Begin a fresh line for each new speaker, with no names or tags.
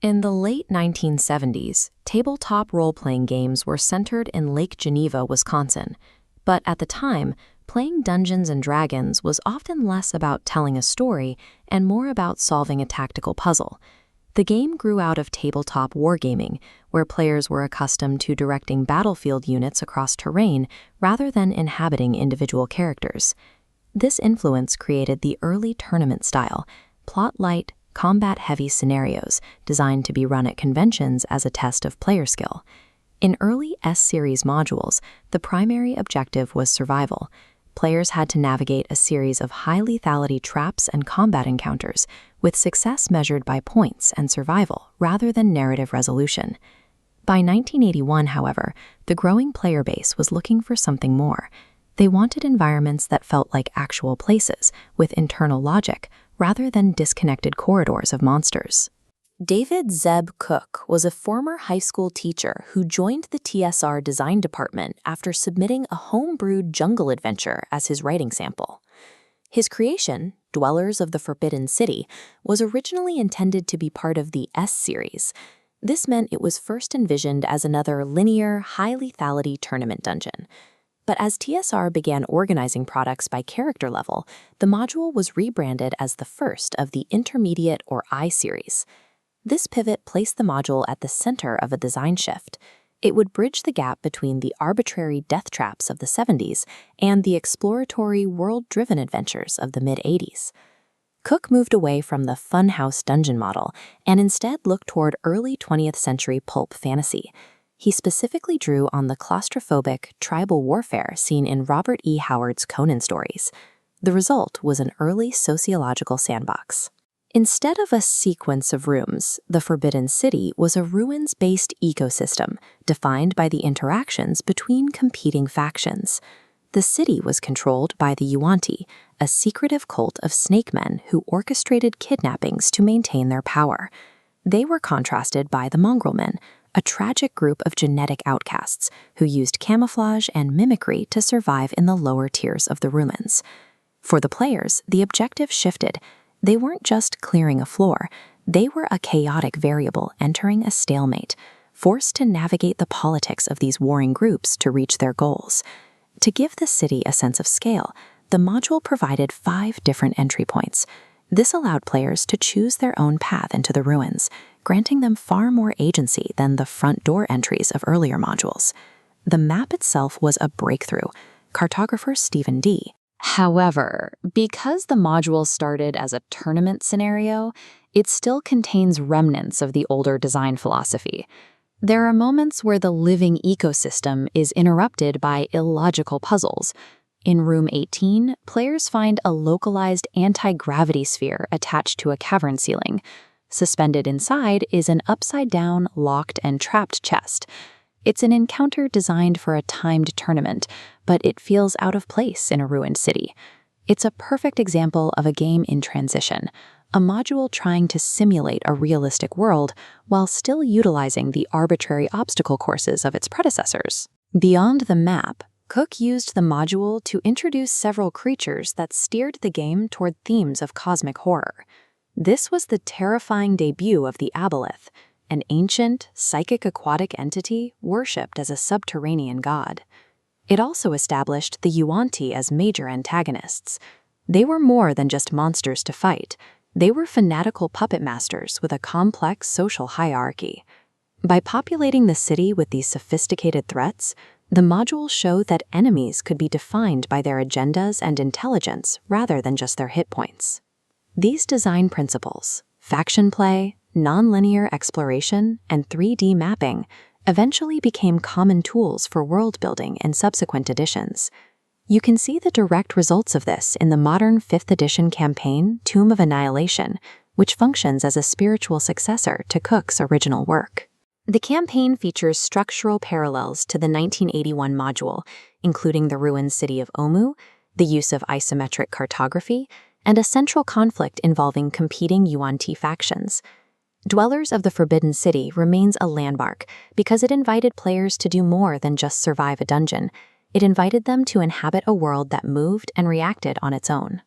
In the late 1970s, tabletop role-playing games were centered in Lake Geneva, Wisconsin. But at the time, playing Dungeons & Dragons was often less about telling a story and more about solving a tactical puzzle. The game grew out of tabletop wargaming, where players were accustomed to directing battlefield units across terrain rather than inhabiting individual characters. This influence created the early tournament style, plot-light, combat-heavy scenarios designed to be run at conventions as a test of player skill. In early S-Series modules, the primary objective was survival. Players had to navigate a series of high-lethality traps and combat encounters, with success measured by points and survival rather than narrative resolution. By 1981, however, the growing player base was looking for something more. They wanted environments that felt like actual places, with internal logic, rather than disconnected corridors of monsters. David Zeb Cook was a former high school teacher who joined the TSR design department after submitting a home-brewed jungle adventure as his writing sample. His creation, Dwellers of the Forbidden City, was originally intended to be part of the S-Series. This meant it was first envisioned as another linear, high-lethality tournament dungeon. But as TSR began organizing products by character level, the module was rebranded as the first of the Intermediate or I-Series. This pivot placed the module at the center of a design shift. It would bridge the gap between the arbitrary death traps of the 70s and the exploratory world-driven adventures of the mid-80s. Cook moved away from the funhouse dungeon model and instead looked toward early 20th century pulp fantasy. He specifically drew on the claustrophobic tribal warfare seen in Robert E. Howard's Conan stories. The result was an early sociological sandbox. Instead of a sequence of rooms, the Forbidden City was a ruins-based ecosystem defined by the interactions between competing factions. The city was controlled by the Yuan-ti, a secretive cult of snake men who orchestrated kidnappings to maintain their power. They were contrasted by the Mongrelmen, a tragic group of genetic outcasts who used camouflage and mimicry to survive in the lower tiers of the ruins. For the players, the objective shifted. They weren't just clearing a floor, they were a chaotic variable entering a stalemate, forced to navigate the politics of these warring groups to reach their goals. To give the city a sense of scale, the module provided 5 different entry points. This allowed players to choose their own path into the ruins, granting them far more agency than the front door entries of earlier modules. The map itself was a breakthrough. Cartographer Stephen D. However, because the module started as a tournament scenario, it still contains remnants of the older design philosophy. There are moments where the living ecosystem is interrupted by illogical puzzles. In Room 18, players find a localized anti-gravity sphere attached to a cavern ceiling. Suspended inside is an upside-down, locked, and trapped chest. It's an encounter designed for a timed tournament, but it feels out of place in a ruined city. It's a perfect example of a game in transition, a module trying to simulate a realistic world while still utilizing the arbitrary obstacle courses of its predecessors. Beyond the map, Cook used the module to introduce several creatures that steered the game toward themes of cosmic horror. This was the terrifying debut of the Aboleth, an ancient, psychic aquatic entity worshipped as a subterranean god. It also established the Yuan-ti as major antagonists. They were more than just monsters to fight. They were fanatical puppet masters with a complex social hierarchy. By populating the city with these sophisticated threats, the module showed that enemies could be defined by their agendas and intelligence rather than just their hit points. These design principles, faction play, nonlinear exploration, and 3D mapping, eventually became common tools for world building in subsequent editions. You can see the direct results of this in the modern 5th edition campaign, Tomb of Annihilation, which functions as a spiritual successor to Cook's original work. The campaign features structural parallels to the 1981 module, including the ruined city of Omu, the use of isometric cartography, and a central conflict involving competing Yuan-ti factions. Dwellers of the Forbidden City remains a landmark because it invited players to do more than just survive a dungeon. It invited them to inhabit a world that moved and reacted on its own.